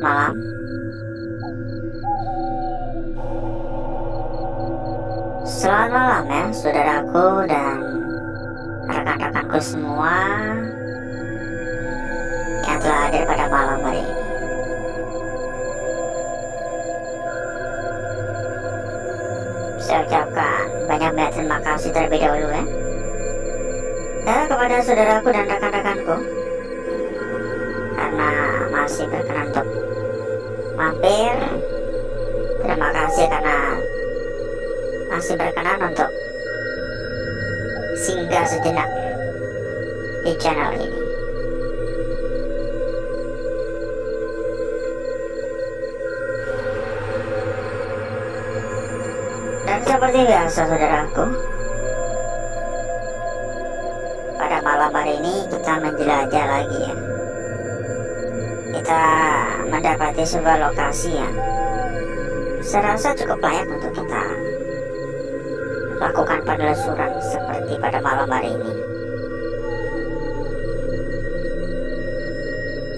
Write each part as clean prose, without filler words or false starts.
malam. Selamat malam ya saudaraku dan rekan-rekanku semua yang telah hadir pada malam hari ini. Saya ucapkan banyak terima kasih terlebih dahulu ya. Dan kepada saudaraku dan rekan-rekanku karena masih berkenan untuk mampir. Terima kasih karena masih berkenan untuk singgah sejenak di channel ini. Dan seperti biasa saudaraku, pada malam hari ini kita menjelajah lagi ya. Kita mendapati sebuah lokasi yang saya rasa cukup layak untuk kita lakukan penelusuran seperti pada malam hari ini.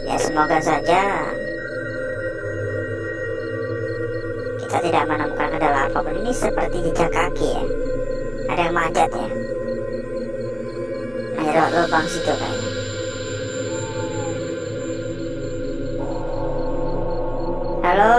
Ya semoga saja kita tidak menemukan kendala apapun. Ini seperti jejak kaki ya. Ada yang manjat ya. Menyerot lubang situ kayaknya. Halo.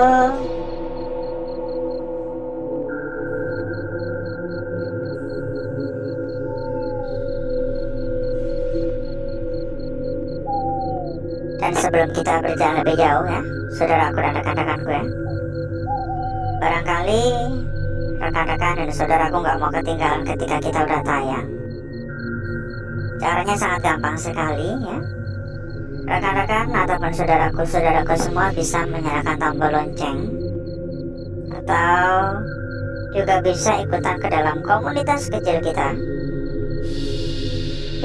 Dan sebelum kita berjalan lebih jauh ya, saudaraku dan rekan-rekanku ya, barangkali rekan-rekan dan saudaraku nggak mau ketinggalan ketika kita udah tayang. Caranya sangat gampang sekali ya. Rekan-rekan ataupun saudaraku semua bisa menyalakan tombol lonceng, atau juga bisa ikutan ke dalam komunitas kecil kita.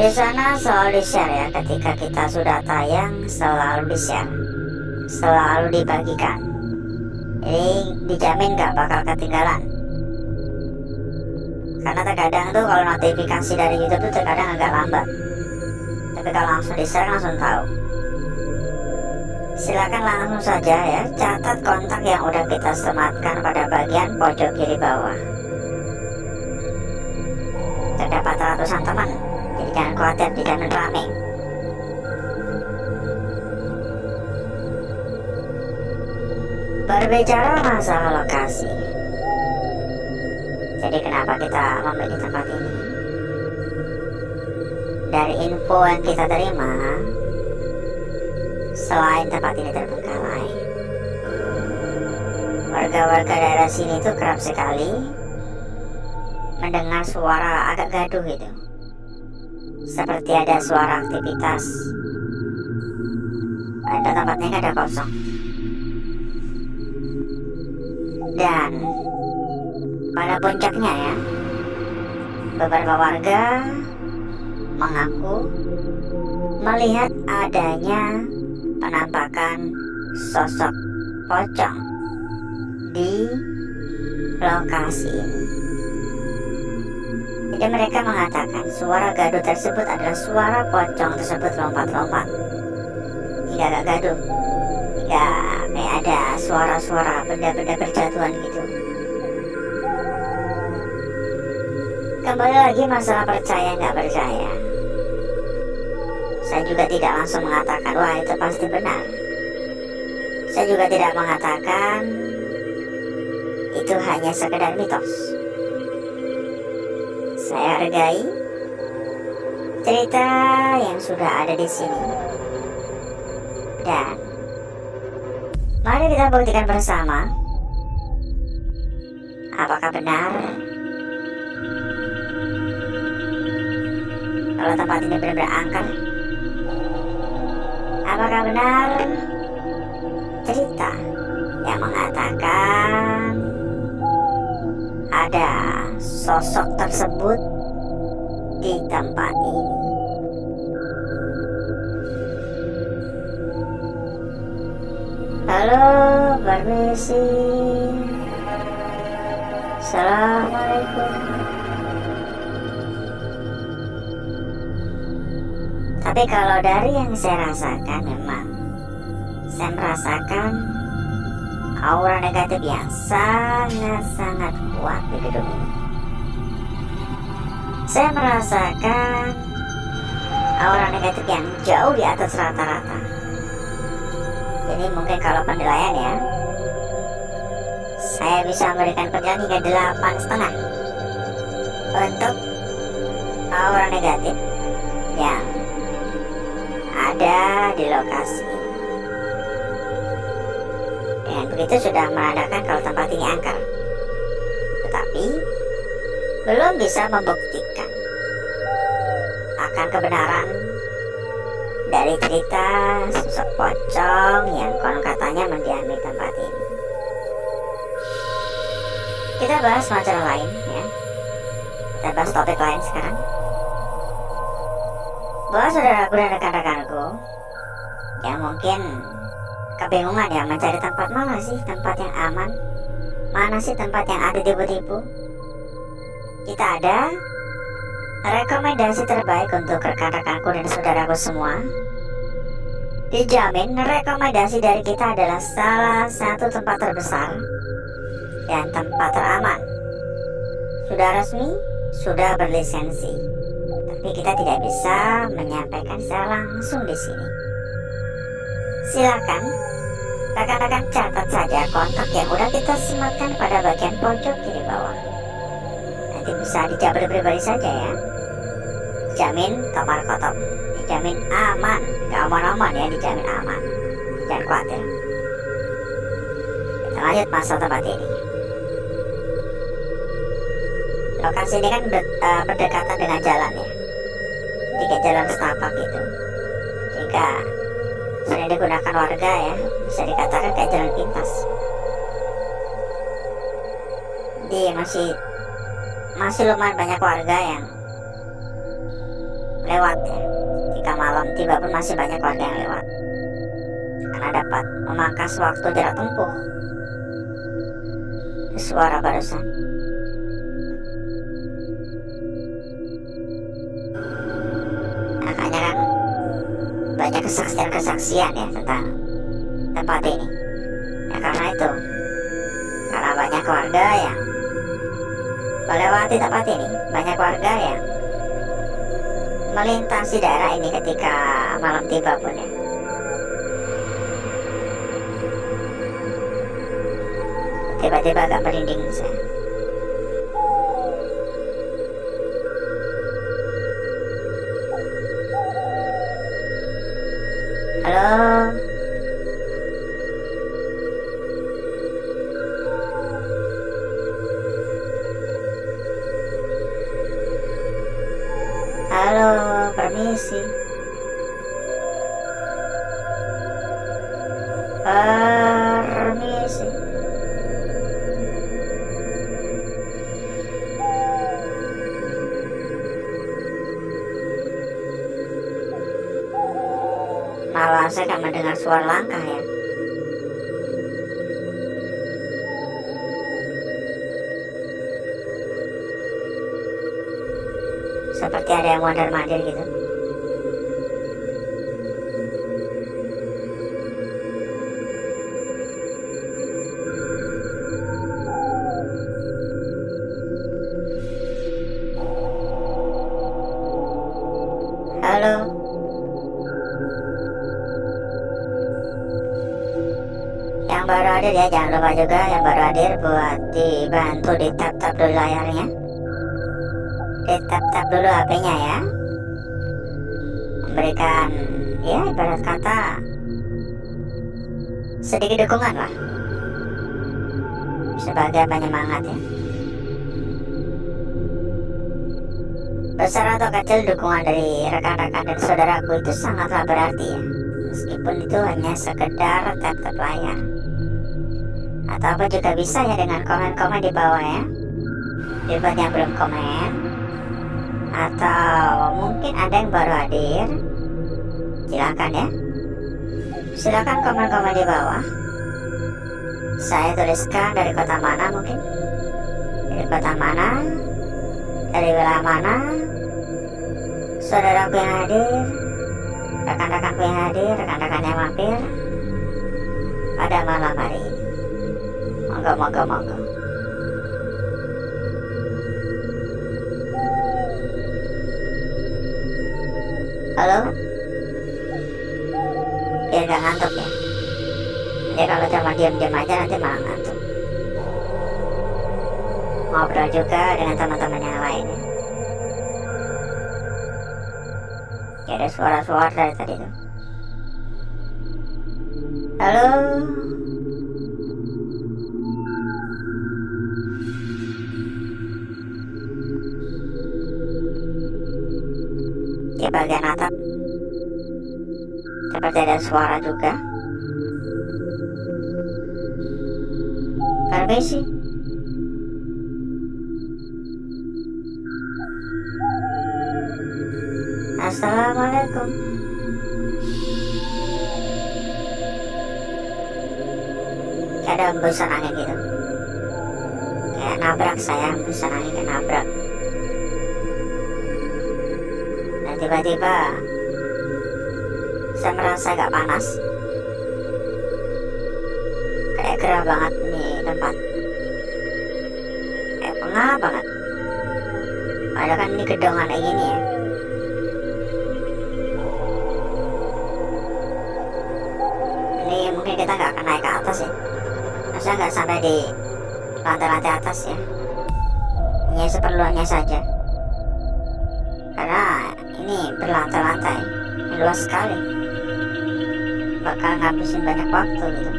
Di sana selalu di-share ya, ketika kita sudah tayang selalu di-share, selalu dibagikan. Jadi dijamin gak bakal ketinggalan. Karena terkadang tuh kalau notifikasi dari YouTube tuh terkadang agak lambat. Tapi kalau langsung di-share langsung tahu. Silakan langsung saja ya, catat kontak yang udah kita sematkan pada bagian pojok kiri bawah. Terdapat ratusan teman. Jadi jangan khawatir, dijamin rame. Berbicara masalah lokasi, jadi kenapa kita memilih tempat ini? Dari info yang kita terima, selain tempat ini terbengkalai, warga-warga daerah sini tuh kerap sekali mendengar suara agak gaduh gitu. Seperti ada suara aktivitas. Ada tempatnya nggak ada kosong. Dan pada puncaknya ya, beberapa warga mengaku melihat adanya penampakan sosok pocong di lokasi ini. Jadi mereka mengatakan suara gaduh tersebut adalah suara pocong tersebut lompat-lompat. Hingga agak gaduh, hingga kayak ada suara-suara benda-benda berjatuhan gitu. Kembali lagi masalah percaya nggak percaya. Saya juga tidak langsung mengatakan wah itu pasti benar. Saya juga tidak mengatakan itu hanya sekedar mitos. Saya hargai cerita yang sudah ada di sini. Dan mari kita buktikan bersama apakah benar kalau tempat ini benar-benar angker. Apakah benar cerita yang mengatakan ada sosok tersebut di tempat ini. Halo, permisi. Assalamualaikum. Tapi kalau dari yang saya rasakan, memang saya merasakan aura negatif yang sangat-sangat kuat di gedung ini. Saya merasakan aura negatif yang jauh di atas rata-rata. Jadi mungkin kalau penilaian ya, saya bisa memberikan penilaian hingga 8,5 untuk aura negatif yang ada di lokasi. Dengan begitu sudah menandakan kalau tempat ini angker, tetapi belum bisa membuktikan akan kebenaran dari cerita sosok pocong yang konon katanya mendiami tempat ini. Kita bahas masalah lain ya. Kita bahas topik lain sekarang. Bahwa saudaraku dan rekan-rekanku yang mungkin kebingungan ya mencari tempat mana sih tempat yang aman, mana sih tempat yang anti tipu-tipu. Kita ada rekomendasi terbaik untuk rekan-rekanku dan saudaraku semua. Dijamin rekomendasi dari kita adalah salah satu tempat terbesar dan tempat teraman. Sudah resmi, sudah berlisensi, tapi kita tidak bisa menyampaikan secara langsung di sini. Silakan rekan-rekan catat saja kontak yang udah kita sematkan pada bagian pojok kiri bawah. Nanti bisa dijabri pribadi saja ya. Jamin tomar kotor, dijamin aman, gak aman-aman ya, dijamin aman. Jangan khawatir. Kita lanjut masalah tempat ini. Lokasi ini kan berdekatan dengan jalan ya, tiga jalan setapak gitu, jika sering digunakan warga ya, bisa dikatakan kayak jalan pintas. Jadi masih lumayan banyak warga yang lewat ya. Jika malam tiba pun masih banyak warga yang lewat, karena dapat memangkas waktu jarak tempuh. Suara barusan. Makanya kan banyak kesaksian ya tentang tempat ini. Ya karena itu, karena banyak warga yang melewati tempat ini, banyak warga yang melintasi daerah ini ketika malam tiba pun ya. Tiba-tiba agak merinding saya. Halo. Halo, permisi. Permisi. Malah saya akan mendengar suara langkah ya. Seperti ada yang mondar-mandir gitu. Halo. Yang baru hadir ya, jangan lupa juga yang baru hadir buat dibantu di tap-tap dulu layarnya. Tap-tap dulu HP-nya ya. Memberikan ya ibarat kata sedikit dukungan lah, sebagai penyemangat ya. Besar atau kecil dukungan dari rekan-rekan dan saudaraku itu sangatlah berarti ya. Meskipun itu hanya sekedar tap-tap layar, ataupun juga bisa ya dengan komen-komen di bawah ya. Buat yang belum komen, atau mungkin ada yang baru hadir, silakan ya. Silakan komen-komen di bawah. Saya tuliskan dari kota mana mungkin, dari kota mana, dari wilayah mana, saudaraku yang hadir, rekan-rekanku yang hadir, rekan-rekan yang mampir pada malam hari ini. Moga. Halo? Biar gak ngantuk ya. Nanti kalau cuma diam-diam aja nanti malah ngantuk. Ngobrol juga dengan teman-teman yang lainnya. Ya ada suara-suara dari tadi tuh. Halo? Di bagian atap seperti ada suara juga. Permisi. Assalamualaikum. Kayak ada hembusan angin gitu. Kayak nabrak saya, hembusan angin kayak nabrak. Dan tiba-tiba saya merasa agak panas. Kayak gerah banget nih tempat. Kayak pengap banget. Padahal kan ini gedongan kayak gini ya. Ini mungkin kita nggak akan naik ke atas ya. Maksudnya nggak sampai di lantai-lantai atas ya. Hanya seperluannya saja. Karena ini berlantai-lantai, luas sekali. Bakal ngabisin banyak waktu gitu.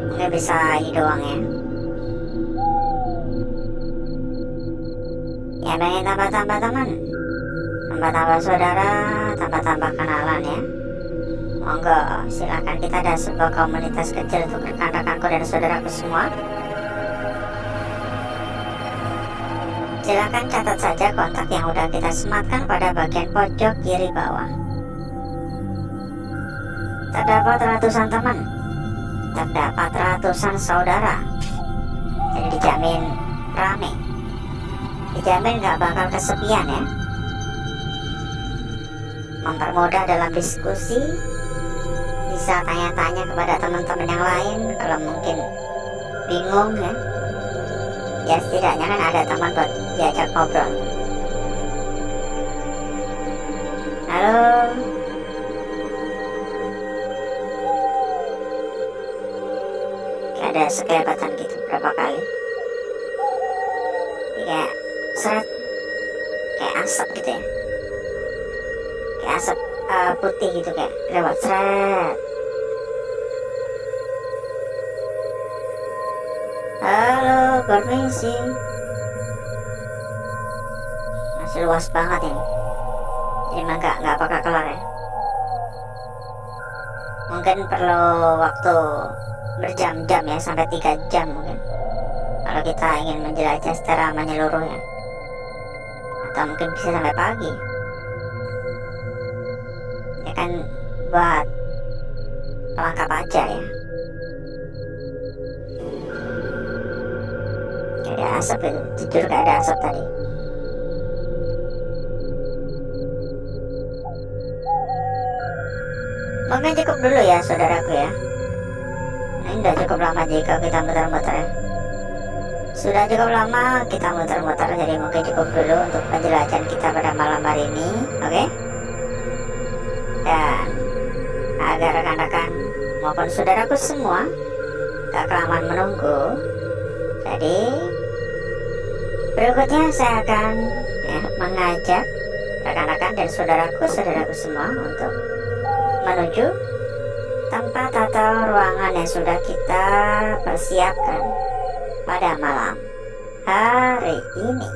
Mungkin bisa ini doang ya. Ya pengen tambah-tambah teman, tambah-tambah saudara, tambah-tambah kenalan ya. Monggo silakan, kita ada sebuah komunitas kecil untuk rekan-rekanku dan saudaraku semua. Silakan catat saja kontak yang udah kita sematkan pada bagian pojok kiri bawah. Terdapat ratusan teman, terdapat ratusan saudara. Jadi dijamin rame, dijamin gak bakal kesepian ya. Mempermudah dalam diskusi, bisa tanya-tanya kepada teman-teman yang lain kalau mungkin bingung ya. Ya setidaknya kan ada teman buat diajak ngobrol. Halo. Kayak ada sekelebatan gitu berapa kali. Kayak seret, kayak asap gitu ya. Kayak asap putih gitu, kayak lewat seret. Halo, permisi. Masih luas banget ini. Jadi nggak bakal kelar ya. Mungkin perlu waktu berjam-jam ya, sampai 3 jam mungkin. Kalau kita ingin menjelajah secara menyeluruh ya. Atau mungkin bisa sampai pagi. Ya kan buat pelengkap aja ya. Kayak ada asap itu, jujur kayak ada asap tadi. Mungkin cukup dulu ya saudaraku ya. Ini udah cukup lama jika kita muter-muter ya. Sudah cukup lama kita muter-muter, jadi mungkin cukup dulu untuk penjelajahan kita pada malam hari ini. Oke? Dan agar rekan-rekan maupun saudaraku semua gak kelamaan menunggu, jadi berikutnya saya akan mengajak rekan-rekan dan saudaraku semua untuk menuju tempat atau ruangan yang sudah kita persiapkan pada malam hari ini.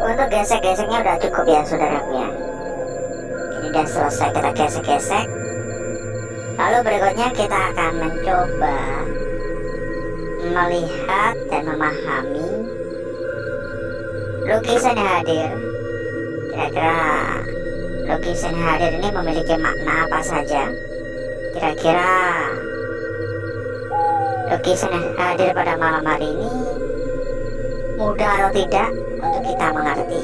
Untuk gesek-geseknya udah cukup ya saudaraku ya. Ini udah selesai kita gesek-gesek. Lalu berikutnya kita akan mencoba melihat dan memahami lukisan yang hadir. Kira-kira lukisan yang hadir ini memiliki makna apa saja? Kira-kira lukisan yang hadir pada malam hari ini mudah atau tidak untuk kita mengerti?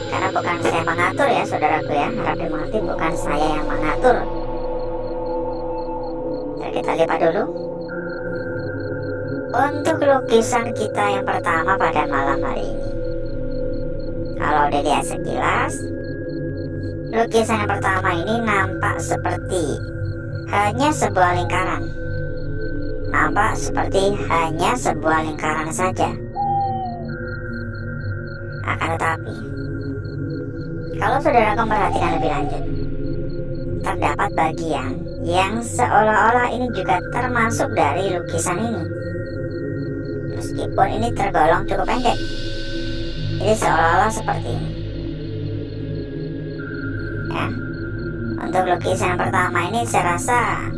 Karena bukan saya mengatur ya saudaraku ya, harap dimengerti, bukan saya yang mengatur. Jadi kita lihat dulu untuk lukisan kita yang pertama pada malam hari ini. Kalau dilihat sekilas, lukisan yang pertama ini nampak seperti hanya sebuah lingkaran. Nampak seperti hanya sebuah lingkaran saja. Akan tetapi, kalau saudara memperhatikan lebih lanjut, terdapat bagian yang seolah-olah ini juga termasuk dari lukisan ini. Meskipun ini tergolong cukup pendek, ini seolah-olah seperti ini. Ya, untuk lukisan yang pertama ini saya rasa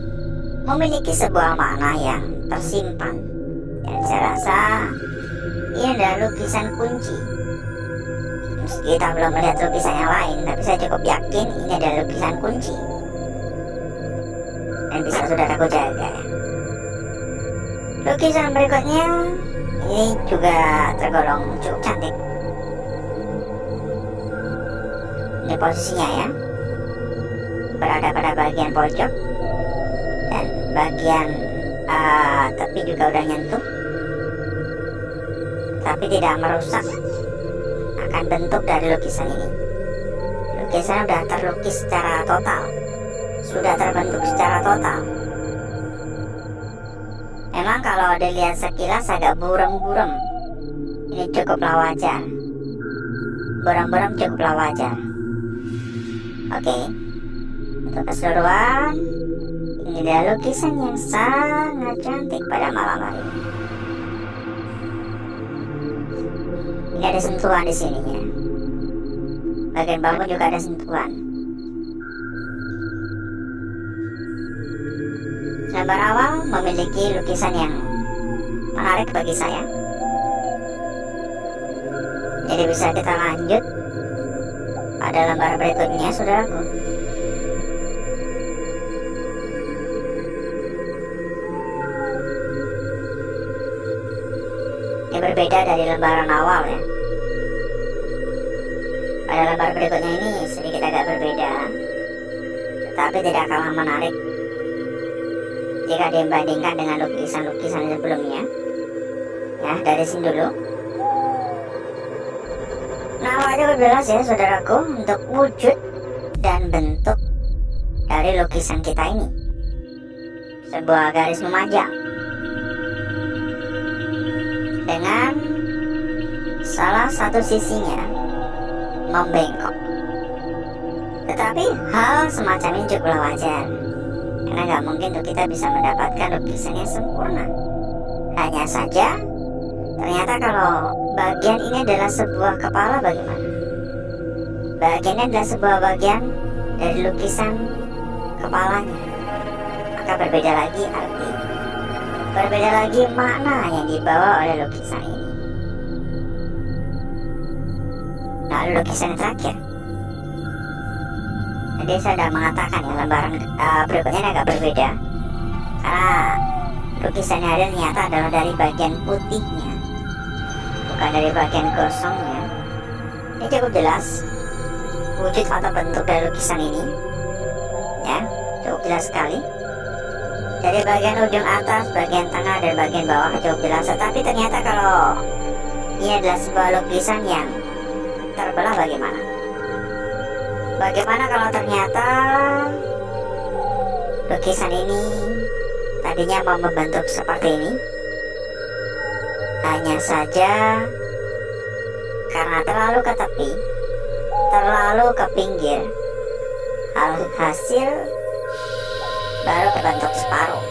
memiliki sebuah makna yang tersimpan, dan saya rasa ini adalah lukisan kunci. Meski kita belum melihat lukisan yang lain, tapi saya cukup yakin ini adalah lukisan kunci dan bisa saudaraku jaga. Lukisan berikutnya ini juga tergolong cukup cantik. Ini posisinya ya, berada pada bagian pojok dan bagian tepi juga udah nyentuh, tapi tidak merusak akan bentuk dari lukisan ini. Lukisan sudah terlukis secara total, sudah terbentuk secara total. Memang kalau dilihat sekilas agak buram-buram, ini cukuplah wajar. Buram-buram cukuplah wajar. Oke, untuk keseluruhan, ini adalah lukisan yang sangat cantik pada malam hari ini. Ini ada sentuhan di sininya. Bagian bawah juga ada sentuhan. Gambar awal memiliki lukisan yang menarik bagi saya. Jadi bisa kita lanjut pada lembar berikutnya, saudaraku. Ini berbeda dari lembaran awal ya. Pada lembar berikutnya ini sedikit agak berbeda, tetapi tidak kalah menarik jika dibandingkan dengan lukisan-lukisan sebelumnya. Ya, dari sini dulu. Nah, wajah jelas ya saudaraku untuk wujud dan bentuk dari lukisan kita ini. Sebuah garis memanjang dengan salah satu sisinya membengkok. Tetapi hal semacam ini cukuplah wajar, karena nggak mungkin tuh kita bisa mendapatkan lukisan yang sempurna. Hanya saja ternyata kalau bagian ini adalah sebuah kepala, bagaimana? Bagian ini adalah sebuah bagian dari lukisan kepalanya, maka berbeda lagi arti, berbeda lagi makna yang dibawa oleh lukisan ini. Lalu lukisan yang terakhir, jadi saya sudah mengatakan ya, lembaran berikutnya ini agak berbeda, karena lukisan yang ada ternyata adalah dari bagian putihnya, bukan dari bagian gosongnya. Ini cukup jelas wujud atau bentuk dari lukisan ini ya, cukup jelas sekali. Dari bagian ujung atas, bagian tengah, dan bagian bawah cukup jelas. Tetapi ternyata kalau ini adalah sebuah lukisan yang terbelah, bagaimana? Bagaimana kalau ternyata lukisan ini tadinya mau membentuk seperti ini, hanya saja karena terlalu ke tepi, terlalu ke pinggir, hasil baru kebentuk separuh.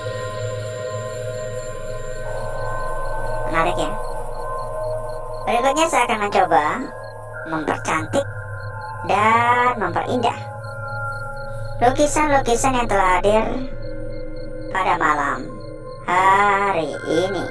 Menarik ya. Berikutnya saya akan mencoba mempercantik dan memperindah lukisan-lukisan yang telah hadir pada malam hari ini.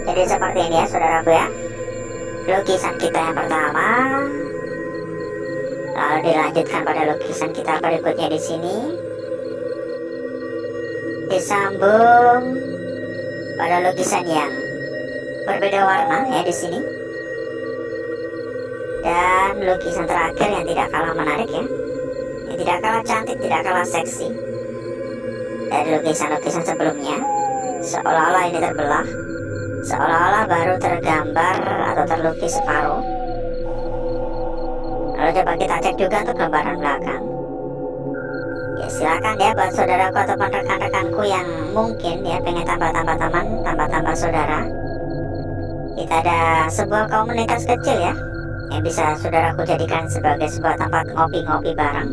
Jadi seperti ini ya saudaraku ya, lukisan kita yang pertama, lalu dilanjutkan pada lukisan kita berikutnya di sini, disambung pada lukisan yang berbeda warna ya di sini, Dan lukisan terakhir yang tidak kalah menarik ya, yang tidak kalah cantik, tidak kalah seksi dari lukisan-lukisan sebelumnya. Seolah-olah ini terbelah, seolah-olah baru tergambar atau terlukis separuh. Lalu coba kita cek juga untuk gambaran belakang. Ya silakan ya buat saudaraku ataupun rekan-rekanku yang mungkin ya pengen tambah-tambah teman, tambah-tambah saudara. Kita ada sebuah komunitas kecil ya, yang bisa saudaraku jadikan sebagai sebuah tempat ngopi-ngopi bareng.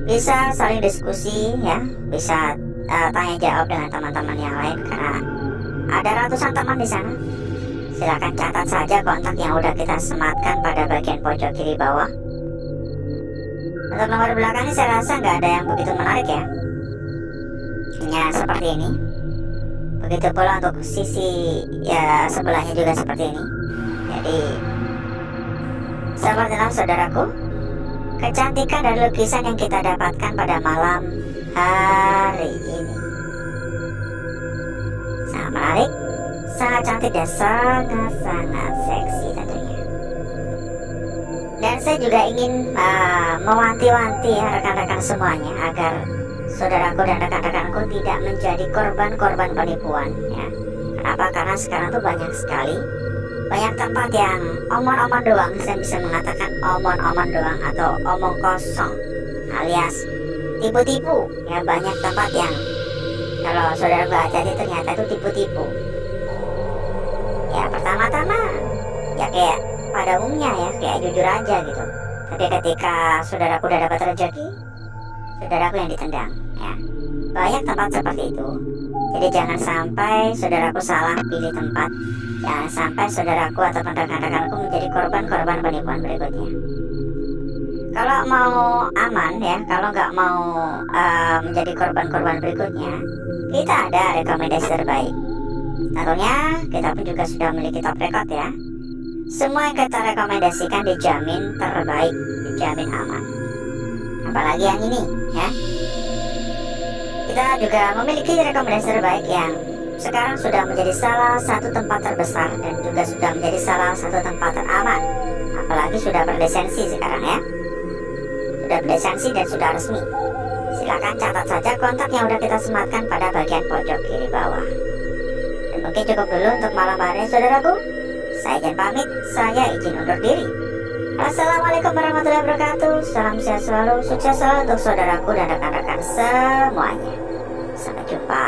Bisa saling diskusi ya, bisa tanya jawab dengan teman-teman yang lain karena ada ratusan teman di sana. Silakan catat saja kontak yang udah kita sematkan pada bagian pojok kiri bawah. Untuk nomor belakangnya saya rasa nggak ada yang begitu menarik ya, hanya seperti ini. Begitu pula untuk sisi ya sebelahnya juga seperti ini. Jadi sepertilah saudaraku, kecantikan dari lukisan yang kita dapatkan pada malam hari ini. Sangat menarik, sangat cantik dan sangat-sangat seksi tentunya. Dan saya juga ingin mewanti-wanti ya rekan-rekan semuanya agar saudaraku dan rekan-rekanku tidak menjadi korban-korban penipuan ya. Kenapa? Karena sekarang tuh banyak sekali, banyak tempat yang omong-omong doang. Saya bisa mengatakan omong-omong doang atau omong kosong alias tipu-tipu ya. Banyak tempat yang kalau saudara baca ternyata itu tipu-tipu ya. Pertama-tama ya kayak pada umumnya ya, kayak jujur aja gitu. Tapi ketika saudaraku udah dapat rezeki, saudaraku yang ditendang ya. Banyak tempat seperti itu. Jadi jangan sampai saudaraku salah pilih tempat. Jangan sampai saudaraku atau rekan-rekanku menjadi korban-korban penipuan berikutnya. Kalau mau aman ya, kalau nggak mau menjadi korban-korban berikutnya, kita ada rekomendasi terbaik. Tentunya kita pun juga sudah memiliki top record ya. Semua yang kita rekomendasikan dijamin terbaik, dijamin aman. Apalagi yang ini ya. Kita juga memiliki rekomendasi terbaik yang sekarang sudah menjadi salah satu tempat terbesar dan juga sudah menjadi salah satu tempat teraman. Apalagi sudah berlisensi sekarang ya. Sudah berlisensi dan sudah resmi. Silakan catat saja kontak yang udah kita sematkan pada bagian pojok kiri bawah. Dan mungkin cukup dulu untuk malam hari ini saudaraku. Saya izin pamit, saya izin undur diri. Assalamualaikum warahmatullahi wabarakatuh. Salam sehat selalu, sukses selalu untuk saudaraku dan rekan-rekan semuanya. Sampai jumpa.